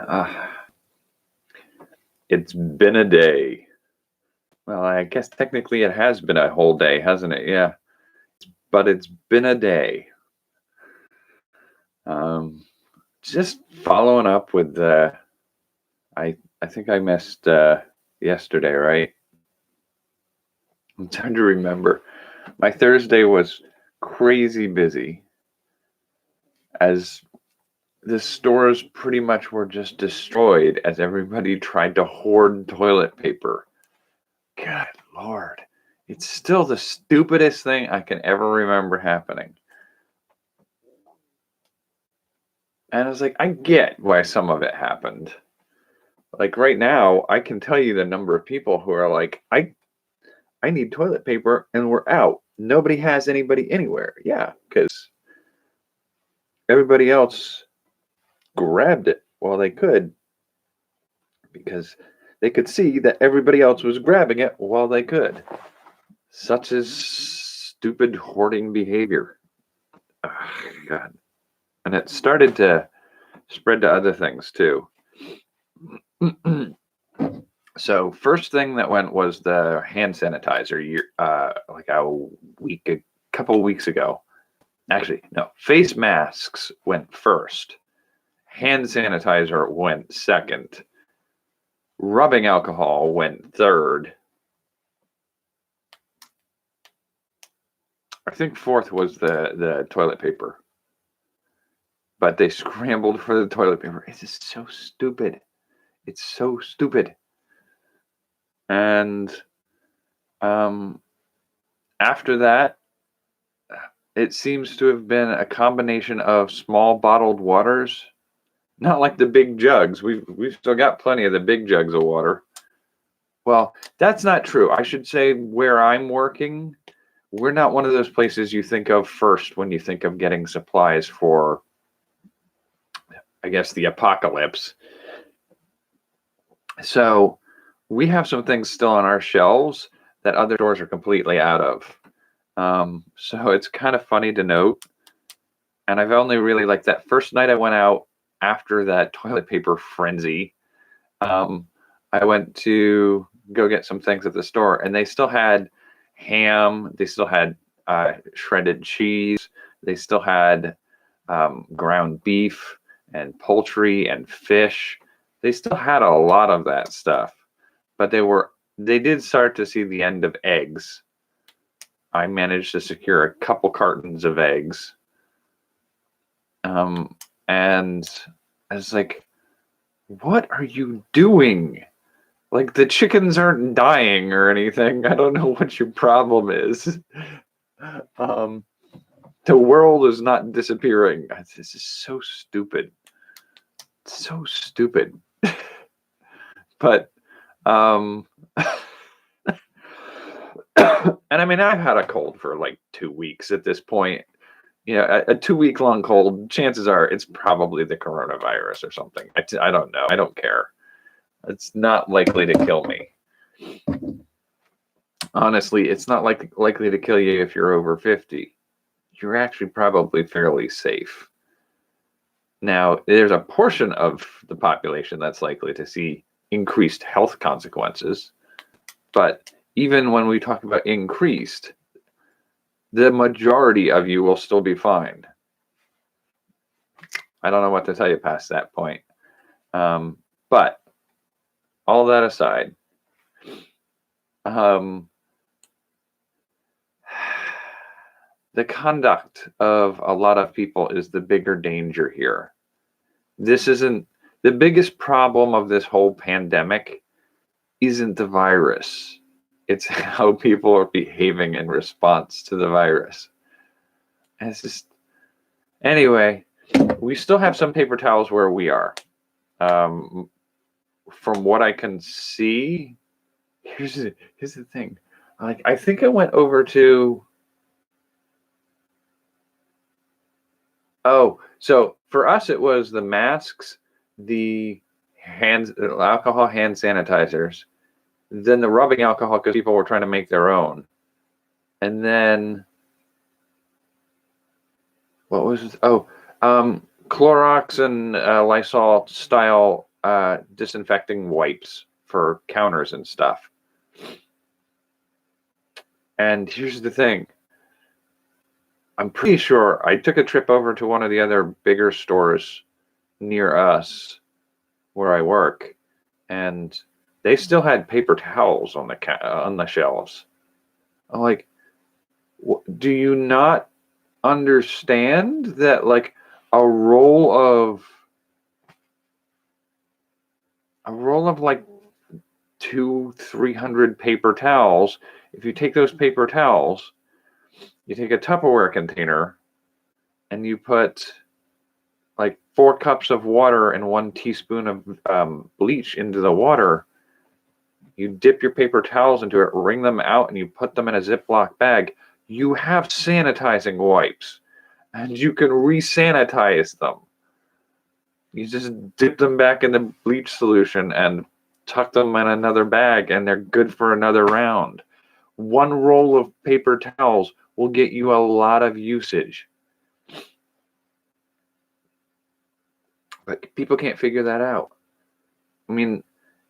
Uh, it's been a day. Well, I guess technically it has been a whole day, hasn't it? Yeah, but it's been a day. Um, just following up with I think I missed yesterday, right? I'm trying to remember. My Thursday was crazy busy as the stores pretty much were just destroyed as everybody tried to hoard toilet paper. Good Lord. It's still the stupidest thing I can ever remember happening. And I was like, I get why some of it happened. Like right now, I can tell you the number of people who are like, I need toilet paper and we're out. Nobody has anybody anywhere. Yeah, because everybody else grabbed it while they could because they could see that everybody else was grabbing it while they could. Such is stupid hoarding behavior. Oh, God. And it started to spread to other things too. So first thing that went was the hand sanitizer. Like a couple of weeks ago. Actually, no, face masks went first. Hand sanitizer went second. Rubbing alcohol went third. I think fourth was the toilet paper. But they scrambled for the toilet paper. It's just so stupid. It's so stupid. And after that, it seems to have been a combination of small bottled waters. Not like the big jugs. We've still got plenty of the big jugs of water. Well, that's not true. I should say where I'm working, we're not one of those places you think of first when you think of getting supplies for, I guess, the apocalypse. So we have some things still on our shelves that other stores are completely out of. So it's kind of funny to note. And I've only really, like, that first night I went out after that toilet paper frenzy, I went to go get some things at the store, and they still had ham, they still had shredded cheese, they still had ground beef and poultry and fish. They still had a lot of that stuff, but they did start to see the end of eggs. I managed to secure a couple cartons of eggs. And I was like, what are you doing? Like, the chickens aren't dying or anything. I don't know what your problem is. The world is not disappearing. This is so stupid. So stupid. But, and I mean, I've had a cold for like 2 weeks at this point. You know, a 2-week long cold, chances are it's probably the coronavirus or something. I don't know. I don't care. It's not likely to kill me. Honestly, it's not likely to kill you if you're over 50. You're actually probably fairly safe. Now, there's a portion of the population that's likely to see increased health consequences. But even when we talk about increased, the majority of you will still be fine. I don't know what to tell you past that point. But all that aside, the conduct of a lot of people is the bigger danger here. This isn't the biggest problem of this whole pandemic. Isn't the virus. It's how people are behaving in response to the virus. And it's just, anyway, we still have some paper towels where we are. From what I can see, here's the thing. Like, I think I went over to. Oh, so for us, it was the masks, the alcohol hand sanitizers, then the rubbing alcohol because people were trying to make their own. And then, what was it? Oh, Clorox and Lysol style disinfecting wipes for counters and stuff. And here's the thing. I'm pretty sure I took a trip over to one of the other bigger stores near us where I work, and they still had paper towels on the shelves. I'm like, do you not understand that like a roll of like 200-300 paper towels, if you take those paper towels, you take a Tupperware container and you put like 4 cups of water and 1 teaspoon of bleach into the water, you dip your paper towels into it, wring them out, and you put them in a Ziploc bag, you have sanitizing wipes, and you can re-sanitize them. You just dip them back in the bleach solution and tuck them in another bag, and they're good for another round. 1 roll of paper towels will get you a lot of usage. But people can't figure that out. I mean,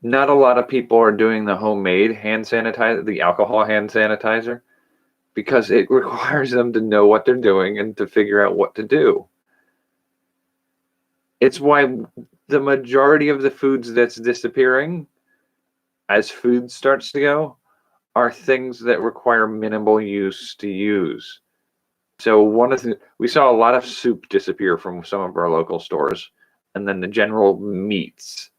not a lot of people are doing the homemade hand sanitizer, the alcohol hand sanitizer, because it requires them to know what they're doing and to figure out what to do. It's why the majority of the foods that's disappearing as food starts to go are things that require minimal use to use. So we saw a lot of soup disappear from some of our local stores, and then the general meats.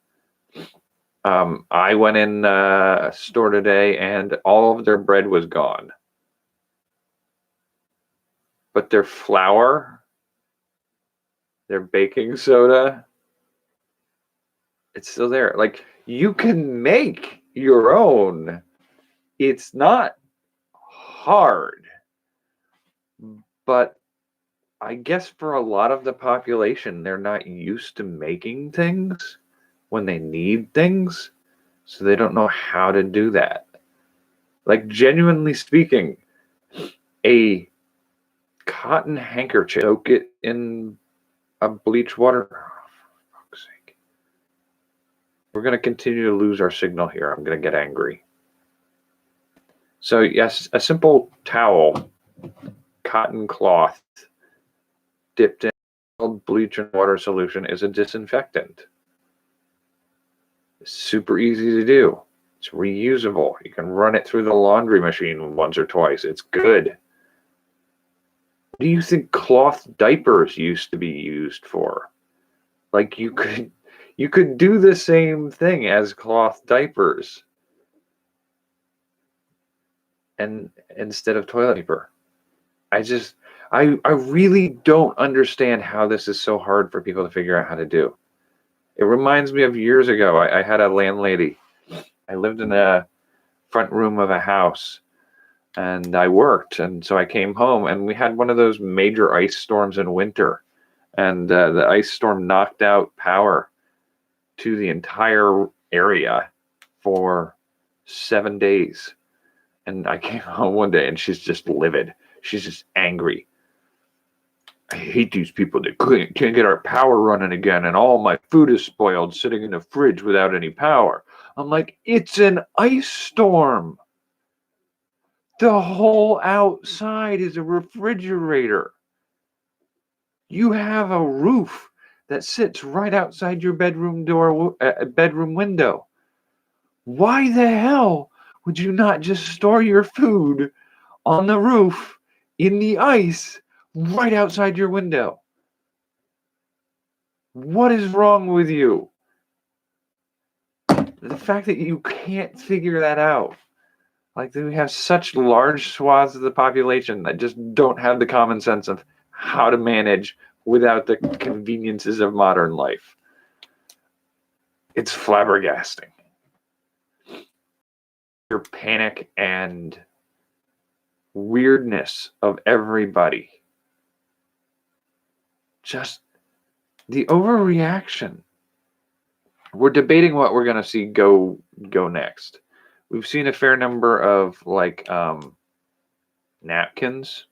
I went in a store today and all of their bread was gone. But their flour, their baking soda, it's still there. Like, you can make your own. It's not hard. But I guess for a lot of the population, they're not used to making things when they need things, so they don't know how to do that. Like, genuinely speaking, a cotton handkerchief, soak it in a bleach water. Oh, for fuck's sake. We're going to continue to lose our signal here. I'm going to get angry. So yes, a simple towel, cotton cloth, dipped in bleach and water solution is a disinfectant. It's super easy to do. It's reusable. You can run it through the laundry machine once or twice. It's good. What do you think cloth diapers used to be used for? Like, you could do the same thing as cloth diapers, and instead of toilet paper. I really don't understand how this is so hard for people to figure out how to do. It reminds me of years ago. I had a landlady. I lived in the front room of a house, and I worked. And so I came home, and we had one of those major ice storms in winter. And the ice storm knocked out power to the entire area for 7 days. And I came home one day, and she's just livid. She's just angry. I hate these people that can't get our power running again, and all my food is spoiled sitting in the fridge without any power. I'm like, it's an ice storm. The whole outside is a refrigerator. You have a roof that sits right outside your bedroom window. Why the hell would you not just store your food on the roof in the ice right outside your window? What is wrong with you? The fact that you can't figure that out. Like, we have such large swaths of the population that just don't have the common sense of how to manage without the conveniences of modern life. It's flabbergasting. Your panic and weirdness of everybody. Just the overreaction. We're debating what we're going to see go next. We've seen a fair number of napkins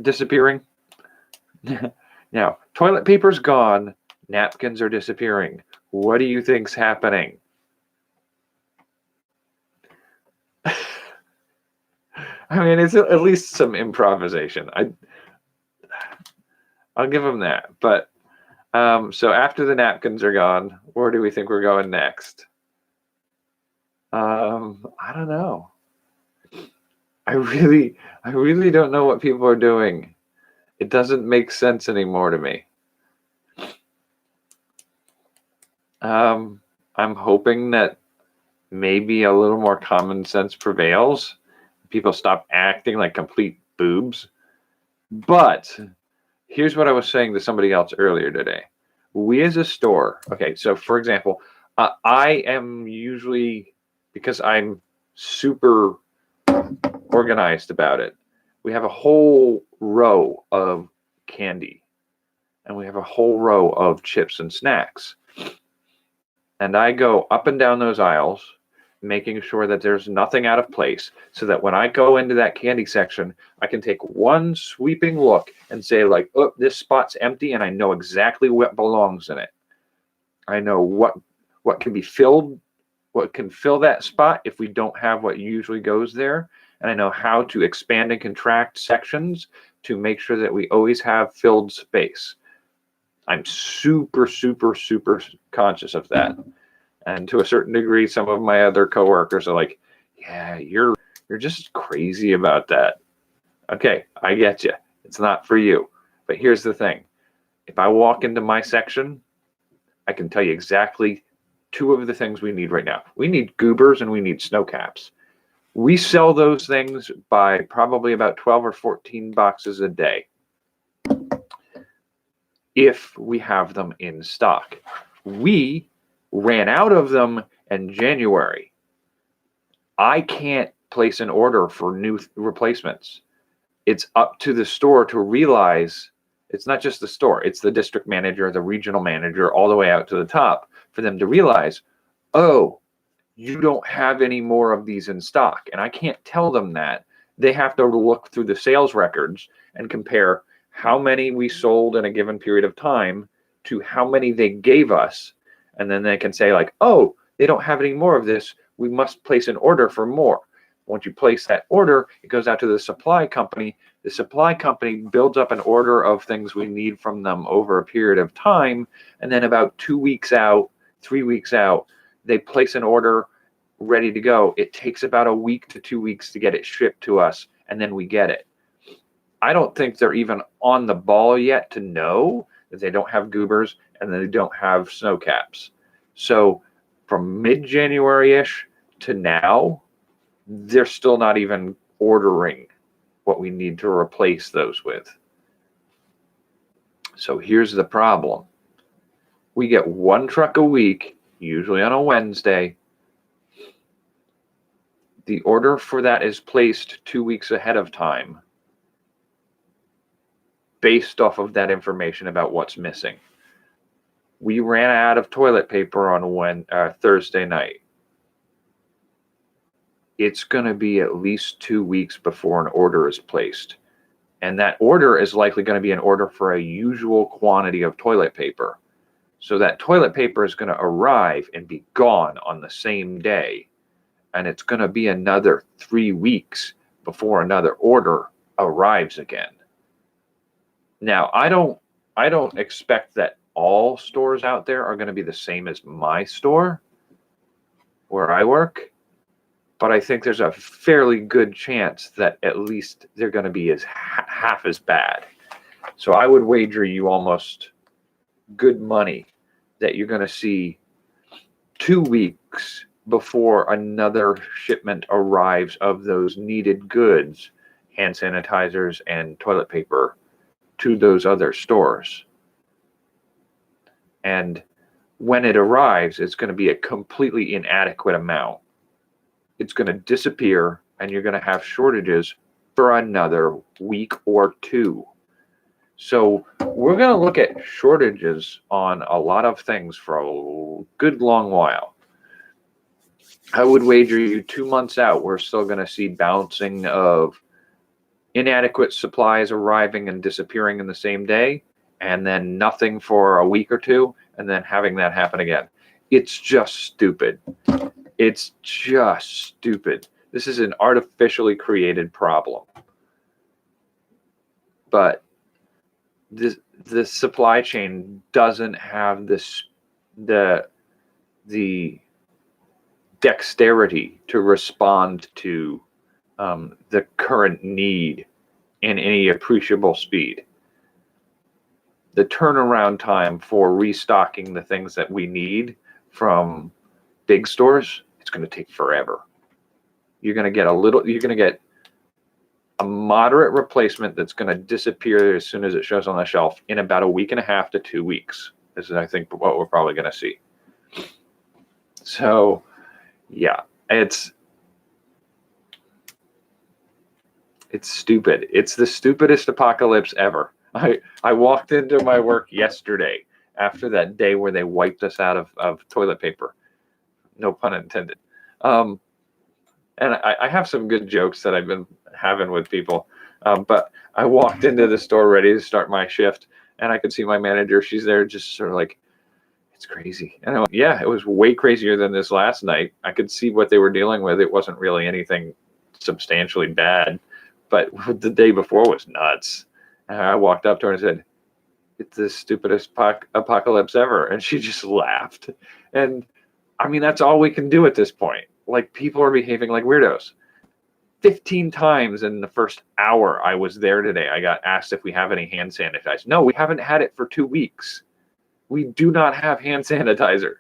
disappearing. Now, toilet paper's gone. Napkins are disappearing. What do you think's happening? I mean, it's at least some improvisation. I'll give them that. But so after the napkins are gone, where do we think we're going next? I don't know. I really don't know what people are doing. It doesn't make sense anymore to me. I'm hoping that maybe a little more common sense prevails. People stop acting like complete boobs. But here's what I was saying to somebody else earlier today. We as a store, okay, so for example, I am usually, because I'm super organized about it, we have a whole row of candy and we have a whole row of chips and snacks. And I go up and down those aisles, making sure that there's nothing out of place, so that when I go into that candy section, I can take one sweeping look and say, like, oh, this spot's empty, and I know exactly what belongs in it. I know what can be filled, what can fill that spot if we don't have what usually goes there. And I know how to expand and contract sections to make sure that we always have filled space. I'm super, super, super conscious of that. And to a certain degree, some of my other coworkers are like, yeah, you're just crazy about that. Okay, I get you. It's not for you. But here's the thing. If I walk into my section, I can tell you exactly two of the things we need right now. We need goobers and we need snow caps. We sell those things by probably about 12 or 14 boxes a day, if we have them in stock. We ran out of them in January. I can't place an order for new replacements. It's up to the store to realize, it's not just the store, it's the district manager, the regional manager, all the way out to the top, for them to realize, oh, you don't have any more of these in stock. And I can't tell them that. They have to look through the sales records and compare how many we sold in a given period of time to how many they gave us. And then they can say, like, oh, they don't have any more of this. We must place an order for more. Once you place that order, it goes out to the supply company. The supply company builds up an order of things we need from them over a period of time. And then about 2 weeks out, 3 weeks out, they place an order ready to go. It takes about a week to 2 weeks to get it shipped to us, and then we get it. I don't think they're even on the ball yet to know that they don't have goobers and they don't have snow caps. So from mid-January-ish to now, they're still not even ordering what we need to replace those with. So here's the problem. We get one truck a week, usually on a Wednesday. The order for that is placed 2 weeks ahead of time, based off of that information about what's missing. We ran out of toilet paper on Thursday night. It's going to be at least 2 weeks before an order is placed. And that order is likely going to be an order for a usual quantity of toilet paper. So that toilet paper is going to arrive and be gone on the same day. And it's going to be another 3 weeks before another order arrives again. Now, I don't expect that all stores out there are going to be the same as my store where I work, but I think there's a fairly good chance that at least they're going to be half as bad. So I would wager you almost good money that you're going to see 2 weeks before another shipment arrives of those needed goods, hand sanitizers and toilet paper, to those other stores. And when it arrives, it's going to be a completely inadequate amount. It's going to disappear, and you're going to have shortages for another week or two. So we're going to look at shortages on a lot of things for a good long while. I would wager you 2 months out, we're still going to see bouncing of inadequate supplies arriving and disappearing in the same day, and then nothing for a week or two, and then having that happen again. It's just stupid. It's just stupid. This is an artificially created problem. But the supply chain doesn't have the dexterity to respond to the current need in any appreciable speed. The turnaround time for restocking the things that we need from big stores, it's going to take forever. You're going to get a moderate replacement that's going to disappear as soon as it shows on the shelf in about a week and a half to 2 weeks. This is, I think, what we're probably going to see. So, yeah, it's stupid. It's the stupidest apocalypse ever. I walked into my work yesterday after that day where they wiped us out of toilet paper. No pun intended. And I have some good jokes that I've been having with people. But I walked into the store ready to start my shift, and I could see my manager. She's there just sort of like, it's crazy. And I went, yeah, it was way crazier than this last night. I could see what they were dealing with. It wasn't really anything substantially bad, but the day before was nuts. And I walked up to her and said, it's the stupidest apocalypse ever. And she just laughed. And I mean, that's all we can do at this point. Like, people are behaving like weirdos. 15 times in the first hour I was there today, I got asked if we have any hand sanitizer. No, we haven't had it for 2 weeks. We do not have hand sanitizer.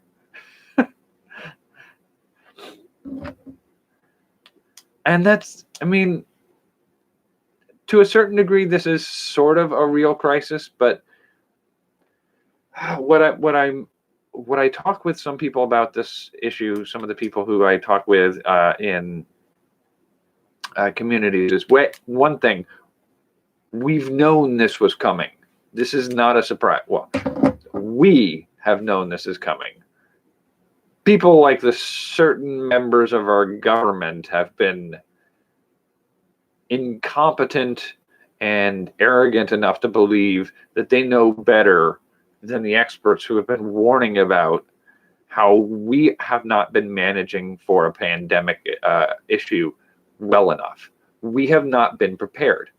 And that's, I mean, to a certain degree, this is sort of a real crisis, but what I talk with some people about this issue, some of the people who I talk with in communities, is one thing: we've known this was coming. This is not a surprise. Well, we have known this is coming. People like the certain members of our government have been incompetent and arrogant enough to believe that they know better than the experts who have been warning about how we have not been managing for a pandemic issue well enough. We have not been prepared.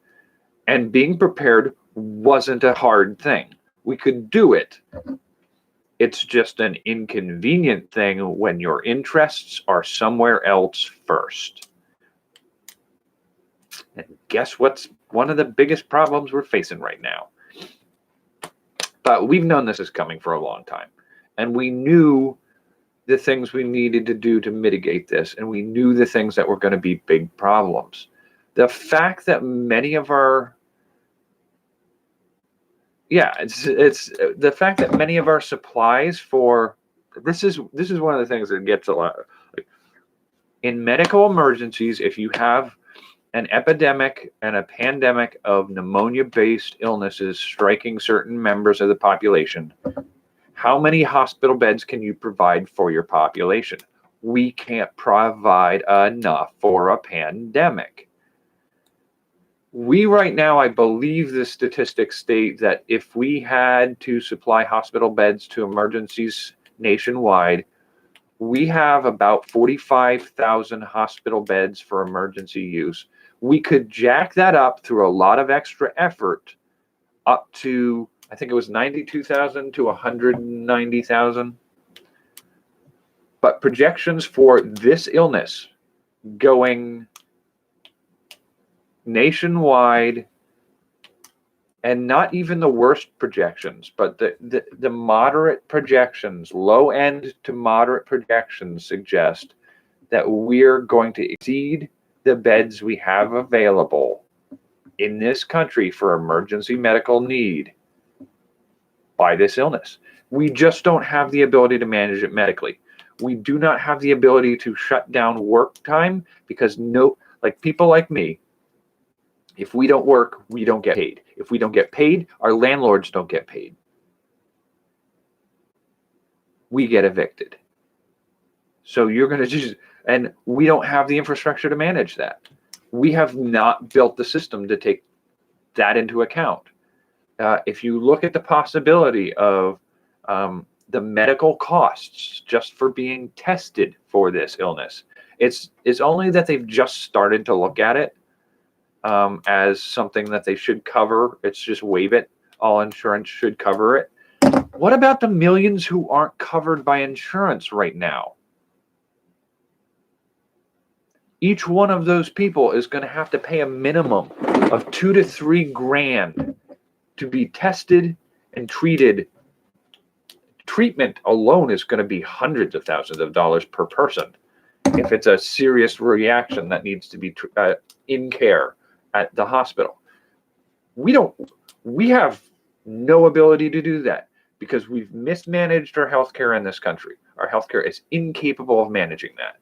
And being prepared wasn't a hard thing. We could do it. It's just an inconvenient thing when your interests are somewhere else first. And guess what's one of the biggest problems we're facing right now? But we've known this is coming for a long time. And we knew the things we needed to do to mitigate this. And we knew the things that were going to be big problems. The fact that many of our it's the fact that many of our supplies for this is one of the things that gets a lot. In medical emergencies, if you have an epidemic and a pandemic of pneumonia-based illnesses striking certain members of the population, how many hospital beds can you provide for your population? We can't provide enough for a pandemic. We right now, I believe the statistics state that if we had to supply hospital beds to emergencies nationwide, we have about 45,000 hospital beds for emergency use. We could jack that up through a lot of extra effort up to, I think it was 92,000 to 190,000. But projections for this illness going nationwide, and not even the worst projections, but the moderate projections, low end to moderate projections suggest that we're going to exceed the beds we have available in this country for emergency medical need by this illness. We just don't have the ability to manage it medically. We do not have the ability to shut down work time because people like me, if we don't work, we don't get paid. If we don't get paid, our landlords don't get paid. We get evicted. So you're going to just, and we don't have the infrastructure to manage that. We have not built the system to take that into account. if you look at the possibility of the medical costs just for being tested for this illness, it's only that they've just started to look at it as something that they should cover. It's just waive it. All insurance should cover it. What about the millions who aren't covered by insurance right now? Each one of those people is going to have to pay a minimum of $2 to $3 grand to be tested and treated. Treatment alone is going to be hundreds of thousands of dollars per person if it's a serious reaction that needs to be in care at the hospital. We have no ability to do that because we've mismanaged our healthcare in this country. Our healthcare is incapable of managing that.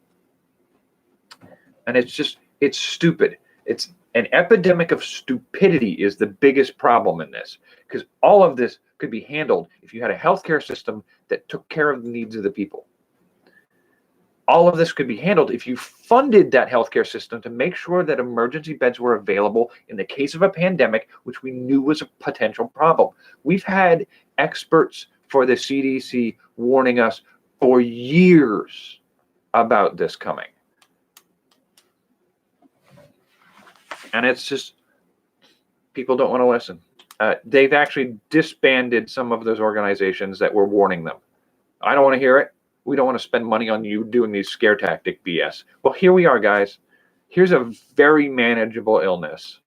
And it's stupid. It's an epidemic of stupidity is the biggest problem in this, because all of this could be handled if you had a healthcare system that took care of the needs of the people. All of this could be handled if you funded that healthcare system to make sure that emergency beds were available in the case of a pandemic, which we knew was a potential problem. We've had experts for the CDC warning us for years about this coming. And it's just, people don't want to listen. They've actually disbanded some of those organizations that were warning them. I don't want to hear it. We don't want to spend money on you doing these scare tactic BS. Well, here we are, guys. Here's a very manageable illness.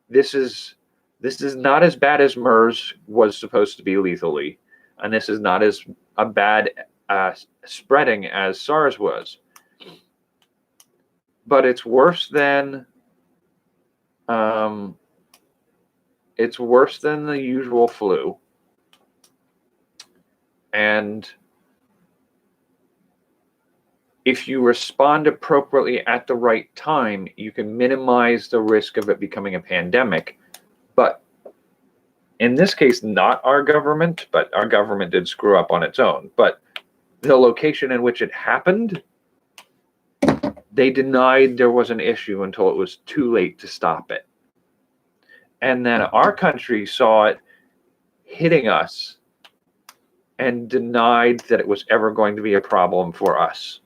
This is not as bad as MERS was supposed to be lethally, and this is not as a bad spreading as SARS was. But it's worse than the usual flu, and if you respond appropriately at the right time, you can minimize the risk of it becoming a pandemic. But in this case, not our government, but our government did screw up on its own. But the location in which it happened, they denied there was an issue until it was too late to stop it. And then our country saw it hitting us and denied that it was ever going to be a problem for us.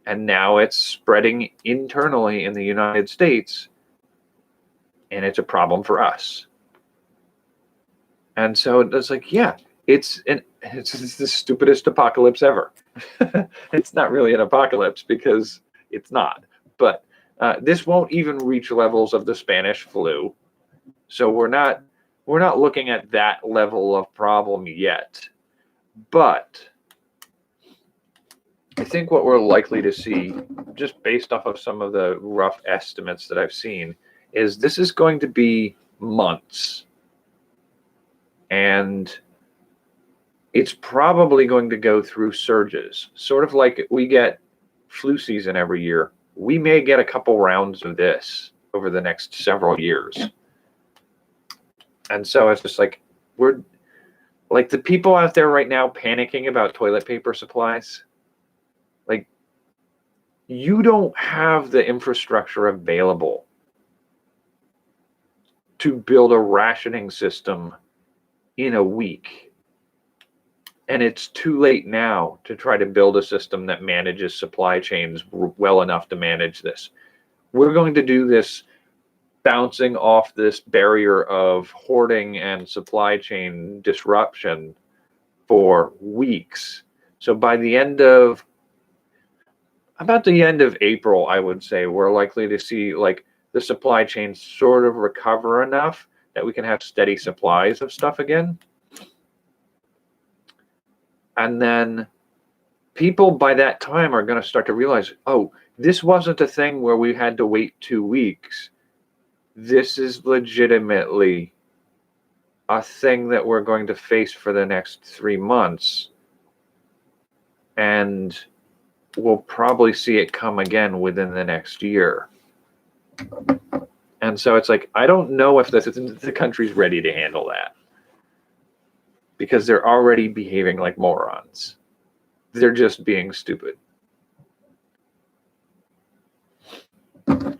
And now it's spreading internally in the United States, and it's a problem for us. And so it's like, yeah, it's the stupidest apocalypse ever. It's not really an apocalypse because it's not. But this won't even reach levels of the Spanish flu. So we're not looking at that level of problem yet. But I think what we're likely to see, just based off of some of the rough estimates that I've seen, is this is going to be months. And it's probably going to go through surges, sort of like we get flu season every year. We may get a couple rounds of this over the next several years. And so it's just like, we're like the people out there right now panicking about toilet paper supplies. Like, you don't have the infrastructure available to build a rationing system in a week. And it's too late now to try to build a system that manages supply chains well enough to manage this. We're going to do this bouncing off this barrier of hoarding and supply chain disruption for weeks. So by the end of April, I would say we're likely to see like the supply chain sort of recover enough that we can have steady supplies of stuff again. And then people by that time are going to start to realize, oh, this wasn't a thing where we had to wait 2 weeks. This is legitimately a thing that we're going to face for the next 3 months. And we'll probably see it come again within the next year. And so it's like, I don't know if the country's ready to handle that, because they're already behaving like morons. They're just being stupid.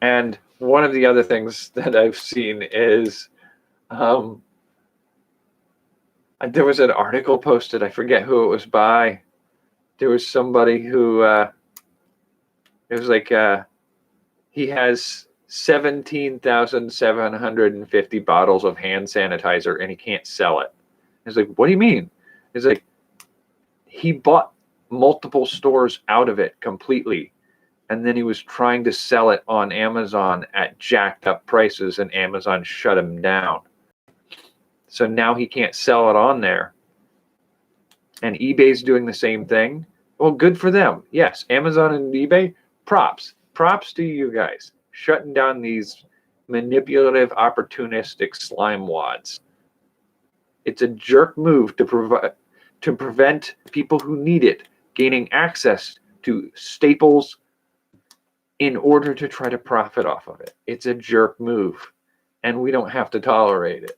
And one of the other things that I've seen is There was an article posted. I forget who it was by. There was somebody who it was like he has 17,750 bottles of hand sanitizer and he can't sell it. It's like, what do you mean? It's like he bought multiple stores out of it completely, and then he was trying to sell it on Amazon at jacked up prices, and Amazon shut him down. So now he can't sell it on there. And eBay's doing the same thing. Well, good for them. Yes, Amazon and eBay, props. Props to you guys. Shutting down these manipulative, opportunistic slime wads. It's a jerk move to prevent people who need it gaining access to staples in order to try to profit off of it. It's a jerk move, and we don't have to tolerate it.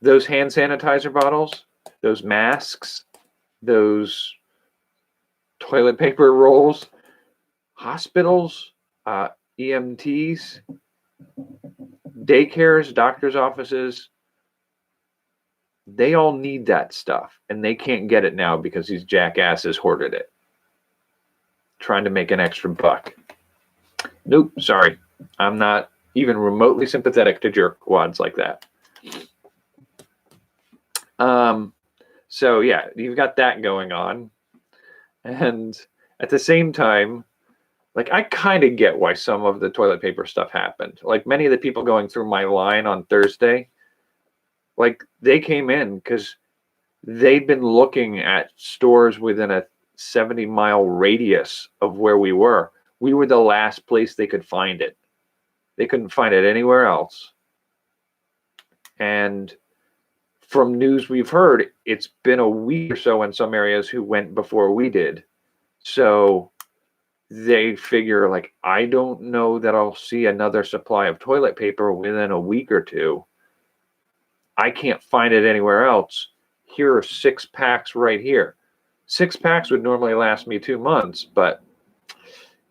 Those hand sanitizer bottles, those masks, those toilet paper rolls, hospitals, EMTs, daycares, doctors' offices, they all need that stuff, and they can't get it now because these jackasses hoarded it, trying to make an extra buck. Nope, sorry. I'm not even remotely sympathetic to jerkwads like that. So yeah, you've got that going on. And at the same time, like, I kind of get why some of the toilet paper stuff happened. Like, many of the people going through my line on Thursday, like, they came in because they'd been looking at stores within a 70-mile radius of where we were. We were the last place they could find it. They couldn't find it anywhere else. And from news we've heard, it's been a week or so in some areas who went before we did. So they figure, like, I don't know that I'll see another supply of toilet paper within a week or two. I can't find it anywhere else. Here are 6 packs right here. 6 packs would normally last me 2 months, but,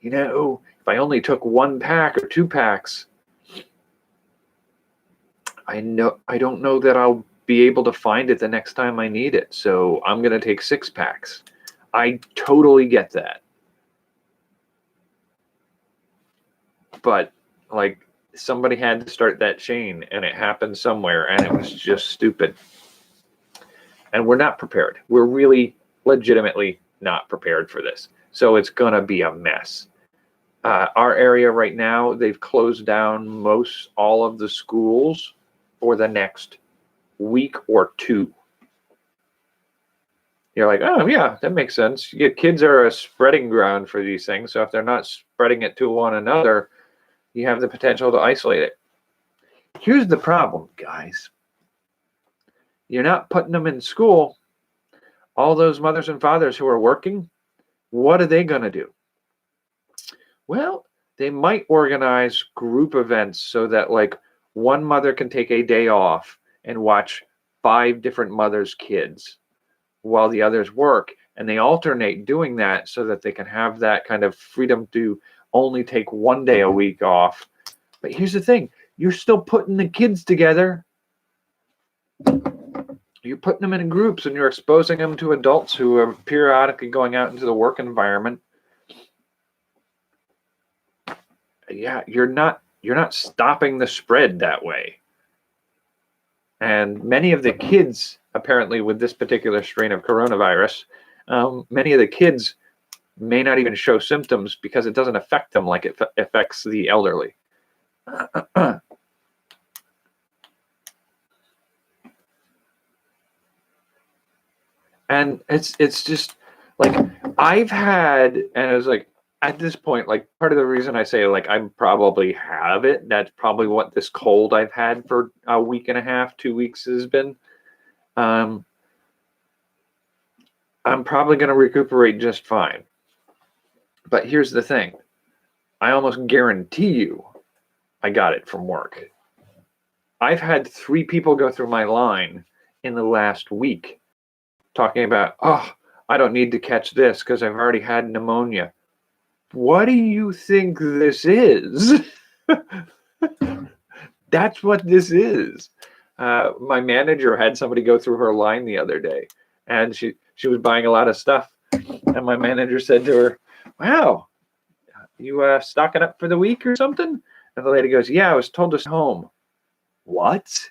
you know, if I only took 1 pack or 2 packs, I don't know that I'll be able to find it the next time I need it. So I'm going to take 6 packs. I totally get that. But, like, somebody had to start that chain, and it happened somewhere, and it was just stupid. And we're not prepared. We're really legitimately not prepared for this. So it's going to be a mess. Our area right now, they've closed down all of the schools for the next week or 2. You're like, oh yeah, that makes sense. Yeah, kids are a spreading ground for these things. So if they're not spreading it to one another, you have the potential to isolate it. Here's the problem, guys. You're not putting them in school. All those mothers and fathers who are working, what are they going to do? Well, they might organize group events so that, like, one mother can take a day off and watch 5 different mothers' kids while the others work. And they alternate doing that so that they can have that kind of freedom to only take 1 day a week off. But here's the thing. You're still putting the kids together. You're putting them in groups, and you're exposing them to adults who are periodically going out into the work environment. Yeah, you're not stopping the spread that way. And many of the kids, apparently with this particular strain of coronavirus, many of the kids may not even show symptoms because it doesn't affect them like it affects the elderly. And it's just like, I've had, and it was like, at this point, like, part of the reason I say, like, I probably have it, that's probably what this cold I've had for a week and a half, 2 weeks has been. I'm probably going to recuperate just fine. But here's the thing. I almost guarantee you I got it from work. I've had 3 people go through my line in the last week talking about, oh, I don't need to catch this because I've already had pneumonia. What do you think this is? That's what this is. my manager had somebody go through her line the other day, and she was buying a lot of stuff, and my manager said to her, "Wow, you stocking up for the week or something?" And the lady goes, "Yeah, I was told to stay home." What?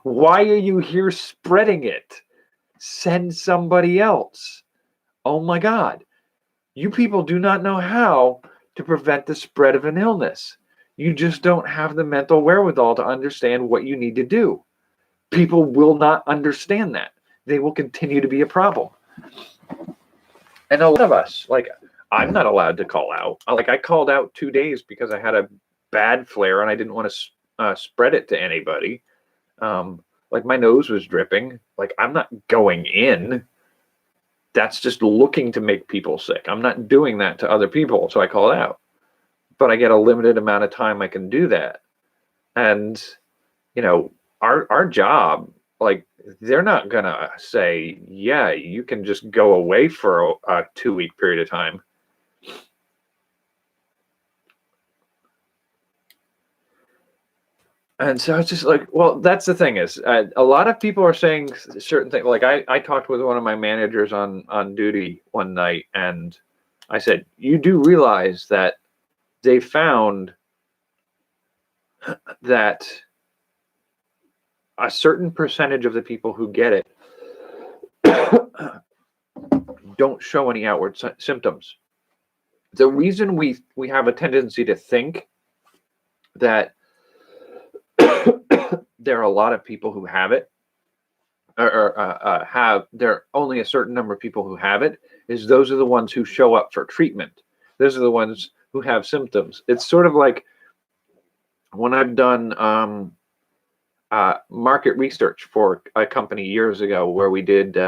Why are you here spreading it? Send somebody else. Oh my God. You people do not know how to prevent the spread of an illness. You just don't have the mental wherewithal to understand what you need to do. People will not understand that. They will continue to be a problem. And a lot of us, like, I'm not allowed to call out. Like, I called out 2 days because I had a bad flare and I didn't want to spread it to anybody. Like, my nose was dripping. Like, I'm not going in. That's just looking to make people sick. I'm not doing that to other people, so I call it out. But I get a limited amount of time I can do that. And, you know, our job, like, they're not going to say, yeah, you can just go away for a 2-week period of time. And so it's just like, well, that's the thing is, a lot of people are saying certain things. Like I talked with one of my managers on duty one night, and I said, you do realize that they found that a certain percentage of the people who get it don't show any outward symptoms. The reason we have a tendency to think that there are a lot of people who have it, or there are only a certain number of people who have it, is those are the ones who show up for treatment. Those are the ones who have symptoms. It's sort of like when I've done market research for a company years ago where we did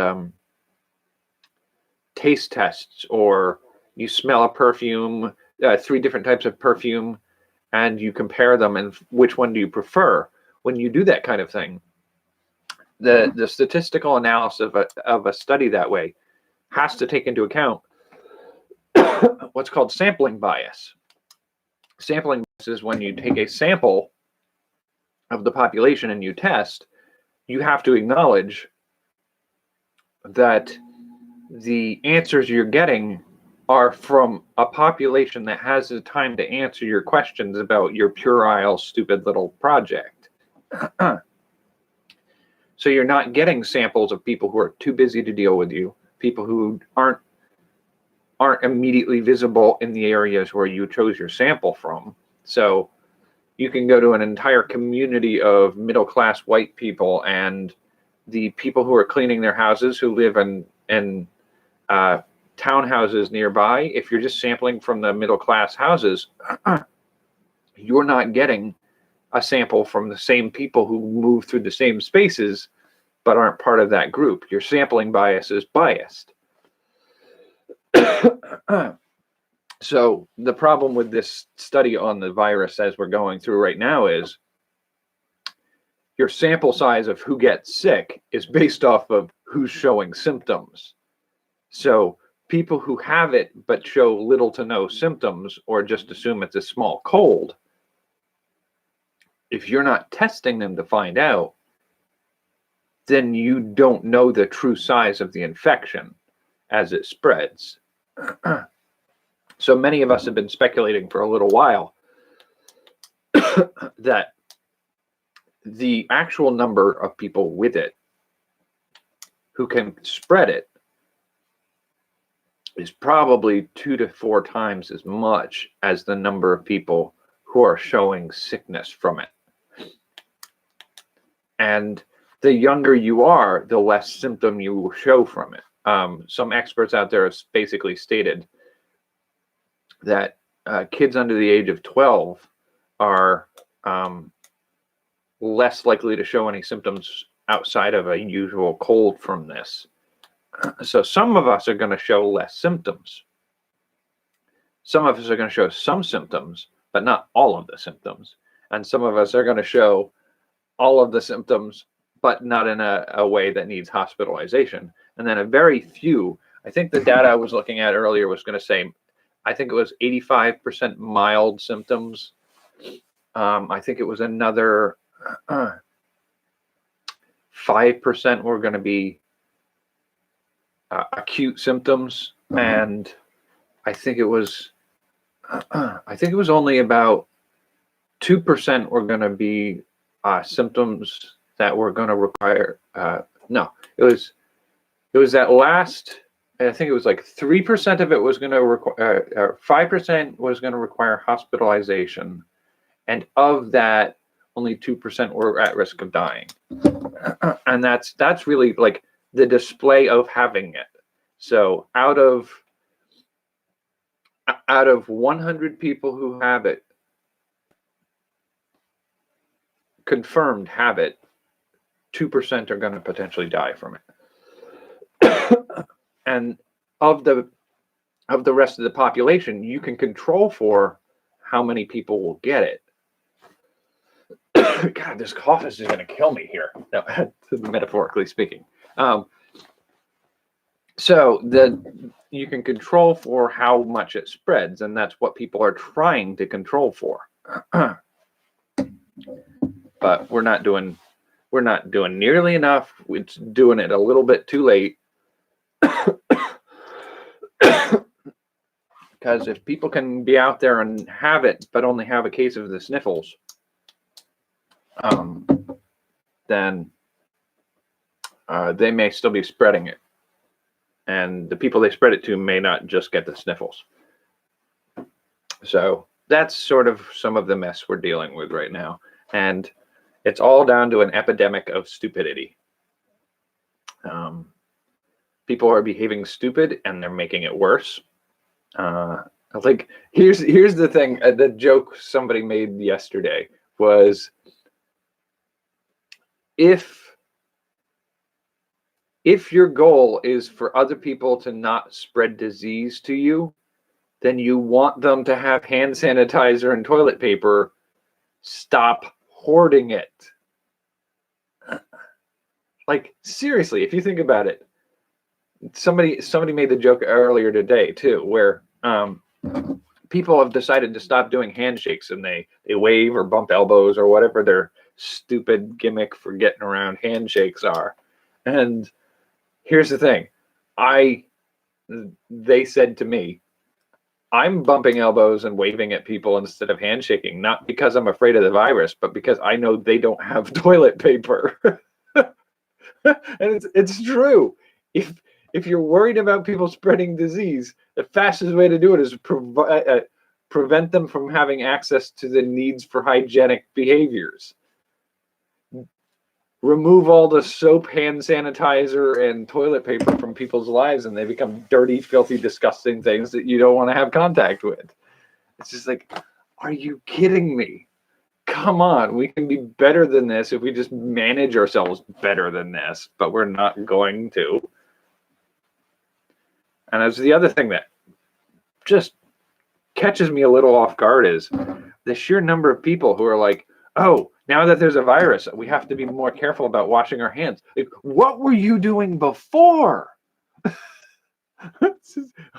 taste tests, or you smell a perfume, 3 different types of perfume, and you compare them and which one do you prefer. When you do that kind of thing, the statistical analysis of a study that way has to take into account what's called sampling bias. Sampling bias is when you take a sample of the population and you test, you have to acknowledge that the answers you're getting are from a population that has the time to answer your questions about your puerile, stupid little project. So you're not getting samples of people who are too busy to deal with you, people who aren't immediately visible in the areas where you chose your sample from. So you can go to an entire community of middle-class white people, and the people who are cleaning their houses who live in townhouses nearby, if you're just sampling from the middle-class houses, you're not getting a sample from the same people who move through the same spaces but aren't part of that group. Your sampling bias is biased. So the problem with this study on the virus as we're going through right now is your sample size of who gets sick is based off of who's showing symptoms. So people who have it but show little to no symptoms, or just assume it's a small cold, if you're not testing them to find out, then you don't know the true size of the infection as it spreads. So many of us have been speculating for a little while that the actual number of people with it who can spread it is probably 2 to 4 times as much as the number of people who are showing sickness from it. And the younger you are, the less symptom you will show from it. Some experts out there have basically stated that kids under the age of 12 are less likely to show any symptoms outside of a usual cold from this. So some of us are going to show less symptoms. Some of us are going to show some symptoms, but not all of the symptoms. And some of us are going to show all of the symptoms, but not in a way that needs hospitalization. And then a very few, I think the data I was looking at earlier was going to say, I think it was 85% mild symptoms. I think it was another 5% were going to be acute symptoms, and I think it was only about 2% were going to be symptoms that were going to require. No, it was that last. I think it was like 3% of it was going to require. 5% was going to require hospitalization, and of that, only 2% were at risk of dying. And that's really like the display of having it. So out of 100 people who have it, confirmed have it, 2% are going to potentially die from it. And of the rest of the population, you can control for how many people will get it. God, this cough is just going to kill me here. No, metaphorically speaking. So you can control for how much it spreads, and that's what people are trying to control for. But we're not doing nearly enough. It's doing it a little bit too late. Because if people can be out there and have it, but only have a case of the sniffles, then they may still be spreading it. And the people they spread it to may not just get the sniffles. So that's sort of some of the mess we're dealing with right now. And it's all down to an epidemic of stupidity. People are behaving stupid and they're making it worse. Like here's the thing. The joke somebody made yesterday was, if your goal is for other people to not spread disease to you, then you want them to have hand sanitizer and toilet paper. Stop hoarding it. Like, seriously, if you think about it, somebody made the joke earlier today too, where people have decided to stop doing handshakes, and they wave or bump elbows or whatever their stupid gimmick for getting around handshakes are. And here's the thing. They said to me, I'm bumping elbows and waving at people instead of handshaking, not because I'm afraid of the virus, but because I know they don't have toilet paper. And it's true. If you're worried about people spreading disease, the fastest way to do it is prevent them from having access to the needs for hygienic behaviors. Remove all the soap, hand sanitizer, and toilet paper from people's lives, and they become dirty, filthy, disgusting things that you don't want to have contact with. It's just like, are you kidding me? Come on, we can be better than this if we just manage ourselves better than this, but we're not going to. And that's the other thing that just catches me a little off guard, is the sheer number of people who are like, oh, now that there's a virus, we have to be more careful about washing our hands. Like, what were you doing before?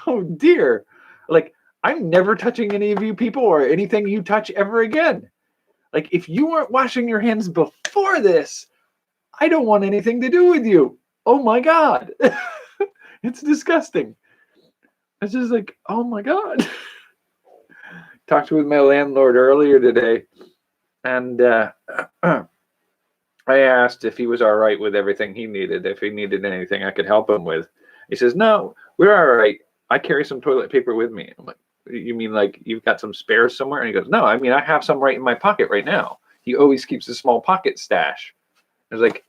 Oh, dear. Like, I'm never touching any of you people or anything you touch ever again. Like, if you weren't washing your hands before this, I don't want anything to do with you. Oh, my God. It's disgusting. It's just like, oh, my God. Talked with my landlord earlier today. And I asked if he was all right with everything he needed, if he needed anything I could help him with. He says, no, we're all right. I carry some toilet paper with me. I'm like, you mean like you've got some spares somewhere? And he goes, no, I mean, I have some right in my pocket right now. He always keeps a small pocket stash. I was like,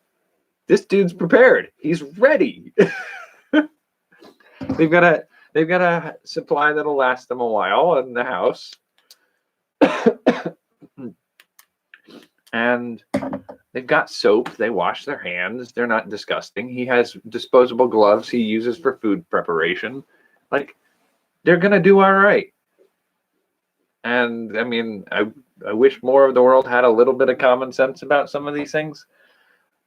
this dude's prepared. He's ready. They've got a supply that'll last them a while in the house. And they've got soap. They wash their hands. They're not disgusting. He has disposable gloves he uses for food preparation. Like, they're going to do all right. And I mean, I wish more of the world had a little bit of common sense about some of these things.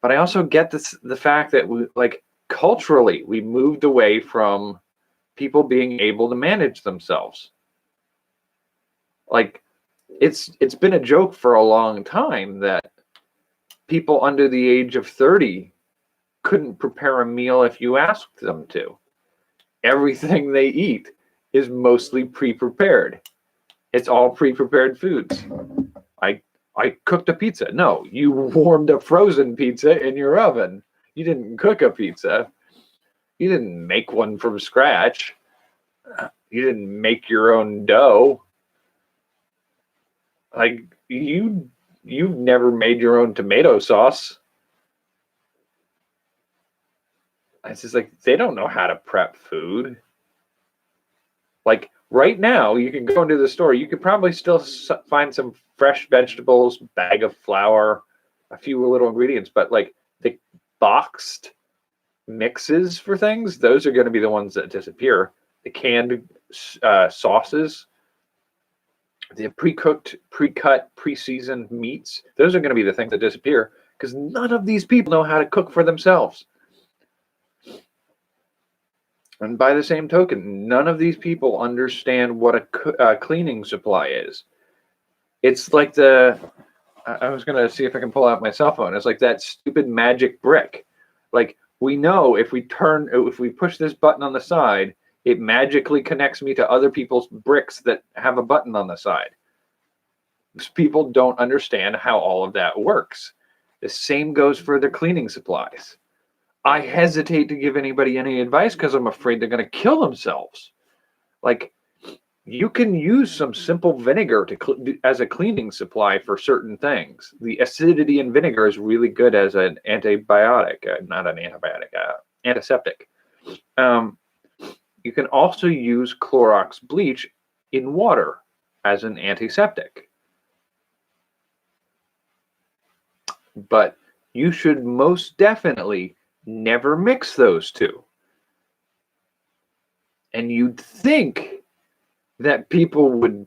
But I also get the fact that culturally, we moved away from people being able to manage themselves. Like, it's been a joke for a long time that people under the age of 30 couldn't prepare a meal if you asked them to. Everything they eat is mostly pre-prepared. It's all pre-prepared foods. I cooked a pizza. No, you warmed a frozen pizza in your oven. You didn't cook a pizza. You didn't make one from scratch. You didn't make your own dough. Like you've never made your own tomato sauce. It's just like they don't know how to prep food. Like right now, you can go into the store. You could probably still find some fresh vegetables, bag of flour, a few little ingredients, but like the boxed mixes for things, those are going to be the ones that disappear. The canned sauces, the pre-cooked, pre-cut, pre-seasoned meats, those are going to be the things that disappear because none of these people know how to cook for themselves. And by the same token, none of these people understand what a cleaning supply is. It's like I was going to see if I can pull out my cell phone. It's like that stupid magic brick. Like we know if we push this button on the side, it magically connects me to other people's bricks that have a button on the side. People don't understand how all of that works. The same goes for the cleaning supplies. I hesitate to give anybody any advice because I'm afraid they're going to kill themselves. Like, you can use some simple vinegar as a cleaning supply for certain things. The acidity in vinegar is really good as an antibiotic, not an antibiotic, antiseptic. You can also use Clorox bleach in water as an antiseptic. But you should most definitely never mix those two. And you'd think that people would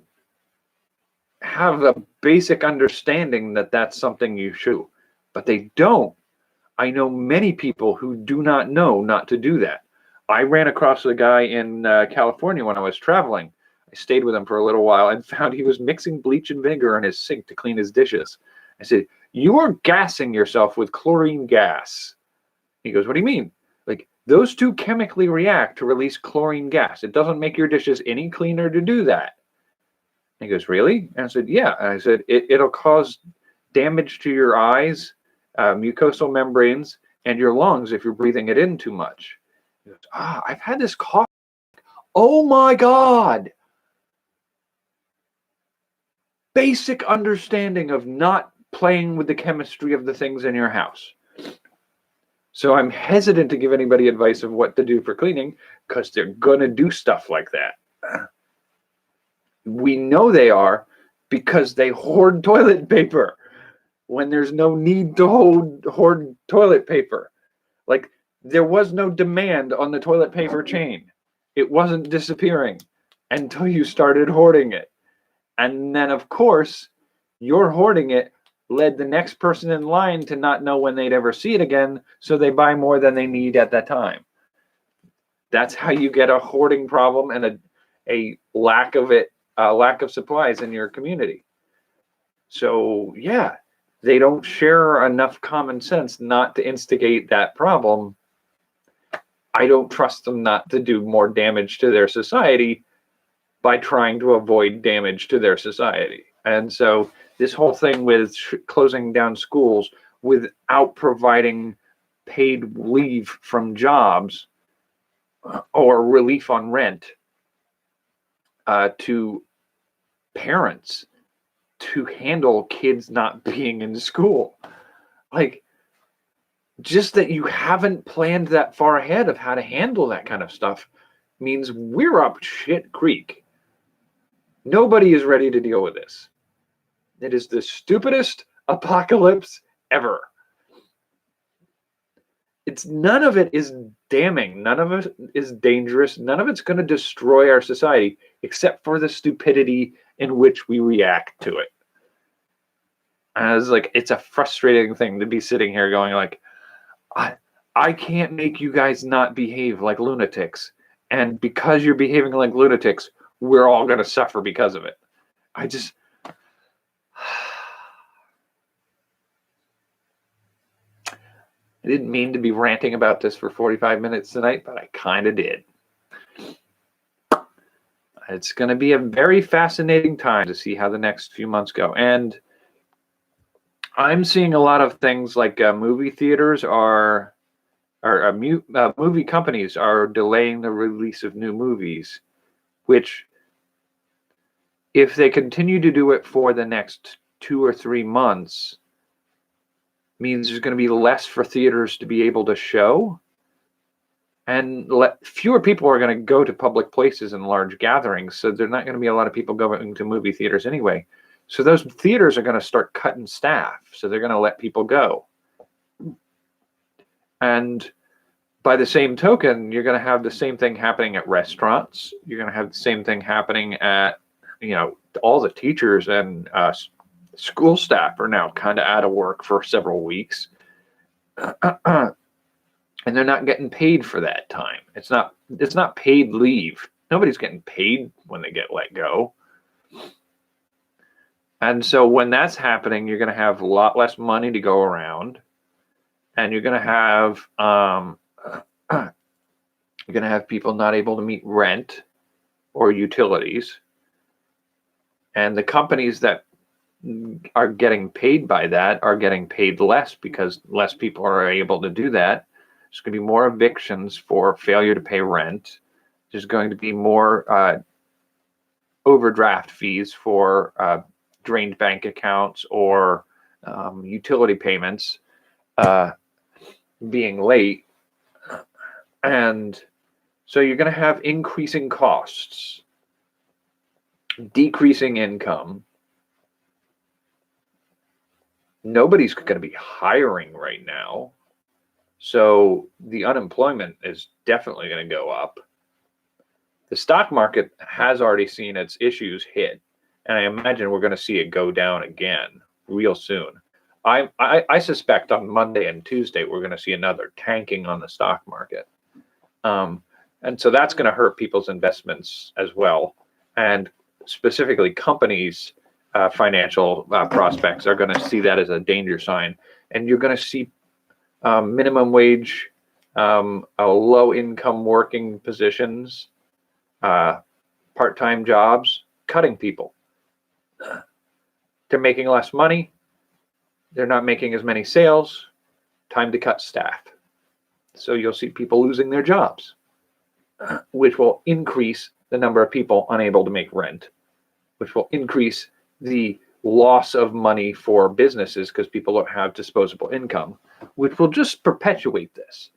have a basic understanding that that's something you should, but they don't. I know many people who do not know not to do that. I ran across a guy in California when I was traveling. I stayed with him for a little while and found he was mixing bleach and vinegar in his sink to clean his dishes. I said, "You are gassing yourself with chlorine gas." He goes, "What do you mean?" Like, those two chemically react to release chlorine gas. It doesn't make your dishes any cleaner to do that. And he goes, "Really?" And I said, "Yeah." And I said, it'll cause damage to your eyes, mucosal membranes, and your lungs if you're breathing it in too much. He goes, I've had this cough. Oh my God. Basic understanding of not playing with the chemistry of the things in your house. So I'm hesitant to give anybody advice of what to do for cleaning because they're going to do stuff like that. We know they are because they hoard toilet paper when there's no need to hoard toilet paper. Like, there was no demand on the toilet paper chain. It wasn't disappearing until you started hoarding it. And then, of course, your hoarding it led the next person in line to not know when they'd ever see it again, so they buy more than they need at that time. That's how you get a hoarding problem and a lack of supplies in your community. So yeah, they don't share enough common sense not to instigate that problem. I don't trust them not to do more damage to their society by trying to avoid damage to their society. And so this whole thing with closing down schools without providing paid leave from jobs or relief on rent to parents to handle kids not being in school. Like, just that you haven't planned that far ahead of how to handle that kind of stuff means we're up shit creek. Nobody is ready to deal with this. It is the stupidest apocalypse ever. None of it is damning. None of it is dangerous. None of it's going to destroy our society, except for the stupidity in which we react to it. And it's a frustrating thing to be sitting here going like, I can't make you guys not behave like lunatics. And because you're behaving like lunatics, we're all going to suffer because of it. I didn't mean to be ranting about this for 45 minutes tonight, but I kind of did. It's going to be a very fascinating time to see how the next few months go. And I'm seeing a lot of things like movie theaters movie companies are delaying the release of new movies, which, if they continue to do it for the next 2 or 3 months, means there's going to be less for theaters to be able to show. And fewer people are going to go to public places and large gatherings, so there's not going to be a lot of people going to movie theaters anyway. So those theaters are going to start cutting staff, so they're going to let people go. And by the same token, you're going to have the same thing happening at restaurants. You're going to have the same thing happening at, all the teachers and school staff are now kind of out of work for several weeks. And they're not getting paid for that time. It's not paid leave. Nobody's getting paid when they get let go. And so when that's happening, you're going to have a lot less money to go around, and you're going to have people not able to meet rent or utilities. And the companies that are getting paid by that are getting paid less because less people are able to do that. There's going to be more evictions for failure to pay rent. There's going to be more overdraft fees for drained bank accounts or utility payments being late. And so you're going to have increasing costs, decreasing income. Nobody's going to be hiring right now. So the unemployment is definitely going to go up. The stock market has already seen its issues hit, and I imagine we're going to see it go down again real soon. I suspect on Monday and Tuesday we're going to see another tanking on the stock market. And so that's going to hurt people's investments as well. And specifically companies' financial prospects are going to see that as a danger sign. And you're going to see minimum wage, low income working positions, part-time jobs, cutting people. They're making less money. They're not making as many sales. Time to cut staff. So you'll see people losing their jobs, which will increase the number of people unable to make rent, which will increase the loss of money for businesses because people don't have disposable income, which will just perpetuate this.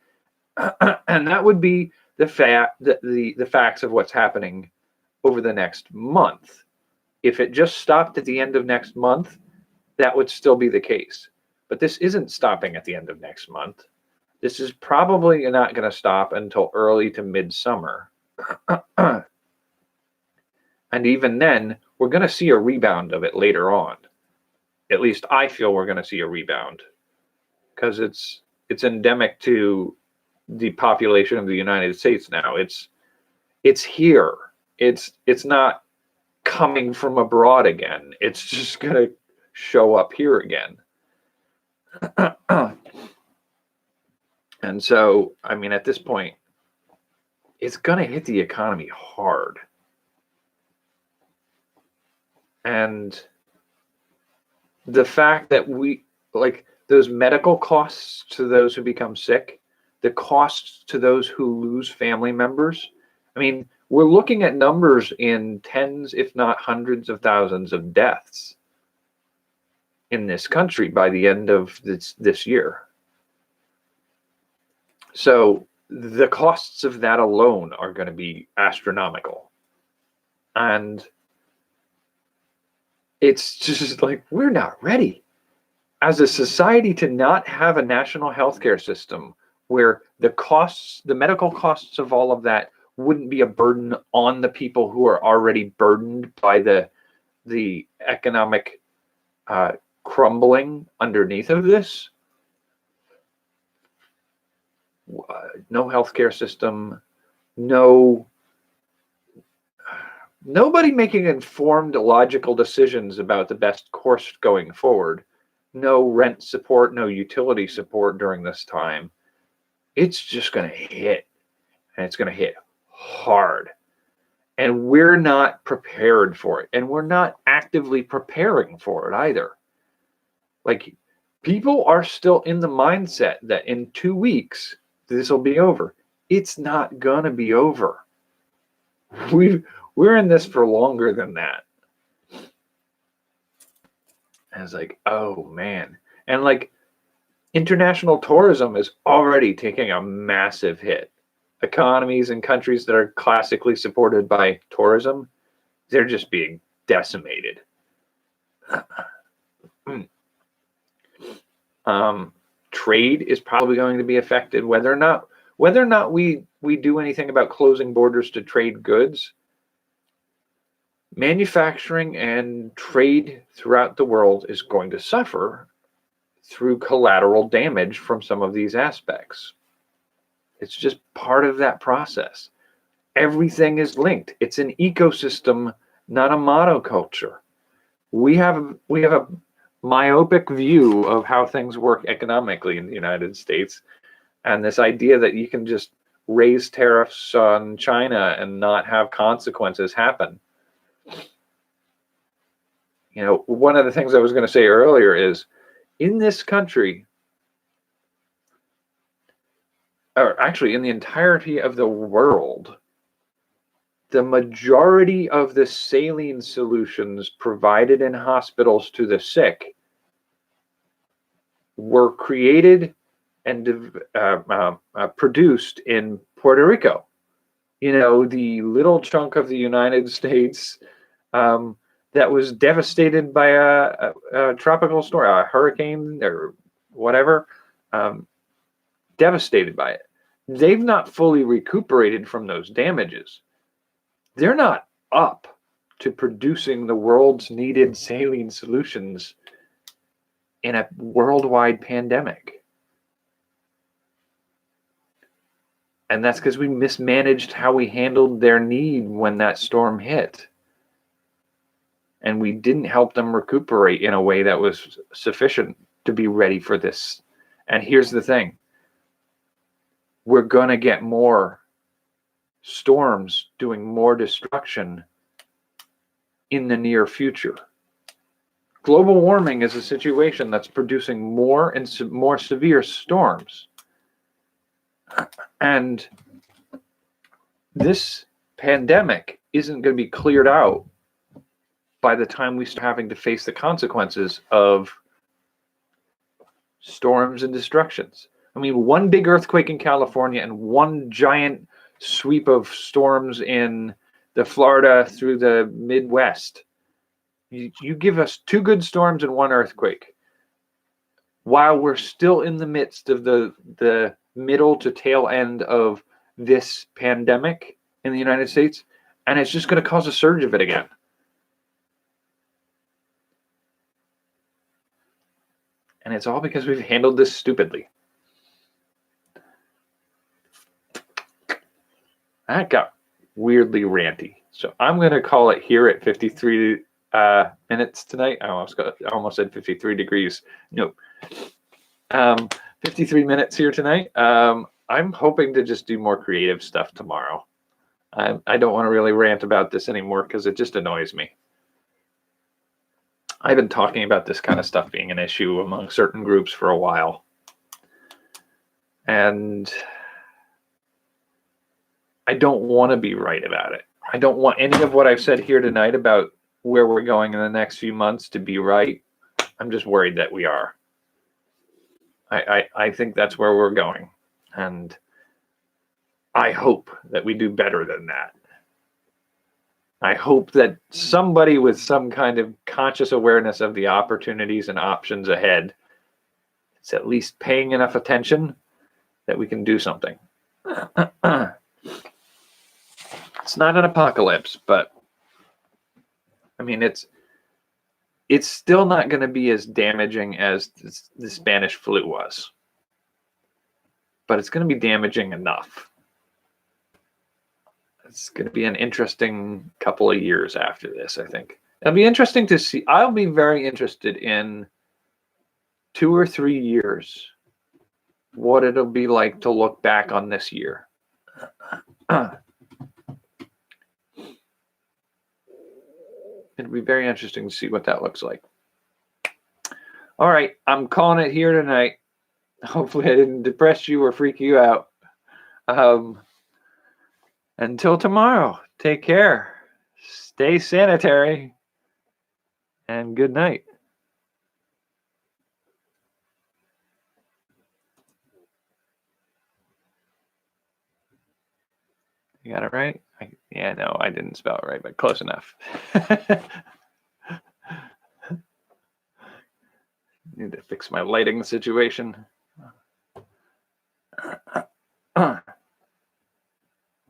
And that would be the facts of what's happening over the next month. If it just stopped at the end of next month, that would still be the case. But this isn't stopping at the end of next month. This is probably not going to stop until early to midsummer. And even then, we're going to see a rebound of it later on. At least I feel we're going to see a rebound because it's endemic to the population of the United States now. It's here. It's not coming from abroad again. It's just going to show up here again. And so, I mean, at this point, it's going to hit the economy hard. And the fact that those medical costs to those who become sick, the costs to those who lose family members, I mean, we're looking at numbers in tens, if not hundreds of thousands of deaths in this country by the end of this year. So the costs of that alone are going to be astronomical. And it's just like, we're not ready as a society to not have a national healthcare system where the medical costs of all of that wouldn't be a burden on the people who are already burdened by the economic crumbling underneath of this. No healthcare system, nobody making informed, logical decisions about the best course going forward. no rent support, no utility support during this time, it's just going to hit, and it's going to hit hard. And we're not prepared for it, and we're not actively preparing for it either. Like, people are still in the mindset that in 2 weeks, this will be over. It's not going to be over. We're in this for longer than that. And it's like, oh man. And like, international tourism is already taking a massive hit. Economies in countries that are classically supported by tourism, they're just being decimated. Trade is probably going to be affected. Whether or not we do anything about closing borders to trade goods, manufacturing and trade throughout the world is going to suffer through collateral damage from some of these aspects. It's just part of that process. Everything is linked. It's an ecosystem, not a monoculture. We have a myopic view of how things work economically in the United States, and this idea that you can just raise tariffs on China and not have consequences happen. You know, one of the things I was going to say earlier is, in this country, or actually in the entirety of the world, the majority of the saline solutions provided in hospitals to the sick were created and produced in Puerto Rico. You know, the little chunk of the United States that was devastated by a tropical storm, a hurricane or whatever, devastated by it. They've not fully recuperated from those damages. They're not up to producing the world's needed saline solutions in a worldwide pandemic. And that's because we mismanaged how we handled their need when that storm hit. And we didn't help them recuperate in a way that was sufficient to be ready for this. And here's the thing. We're going to get more storms doing more destruction in the near future. Global warming is a situation that's producing more and more severe storms. And this pandemic isn't going to be cleared out by the time we start having to face the consequences of storms and destructions. I mean, one big earthquake in California and one giant sweep of storms in the Florida through the Midwest. You give us 2 good storms and 1 earthquake, while we're still in the midst of the middle to tail end of this pandemic in the United States, and it's just going to cause a surge of it again. And it's all because we've handled this stupidly. That got weirdly ranty. So I'm going to call it here at 53 minutes tonight. I almost said 53 degrees. Nope. 53 minutes here tonight. I'm hoping to just do more creative stuff tomorrow. I don't want to really rant about this anymore because it just annoys me. I've been talking about this kind of stuff being an issue among certain groups for a while. And I don't want to be right about it. I don't want any of what I've said here tonight about where we're going in the next few months to be right. I'm just worried that we are. I think that's where we're going. And I hope that we do better than that. I hope that somebody with some kind of conscious awareness of the opportunities and options ahead is at least paying enough attention that we can do something. It's not an apocalypse, but I mean, it's still not going to be as damaging as the Spanish flu was, but it's going to be damaging enough. It's going to be an interesting couple of years after this, I think. It'll be interesting to see. I'll be very interested in 2 or 3 years, what it'll be like to look back on this year. It'll be very interesting to see what that looks like. All right, I'm calling it here tonight. Hopefully I didn't depress you or freak you out. Until tomorrow, take care, stay sanitary, and good night. You got it right? Yeah, no, I didn't spell it right, but close enough. Need to fix my lighting situation.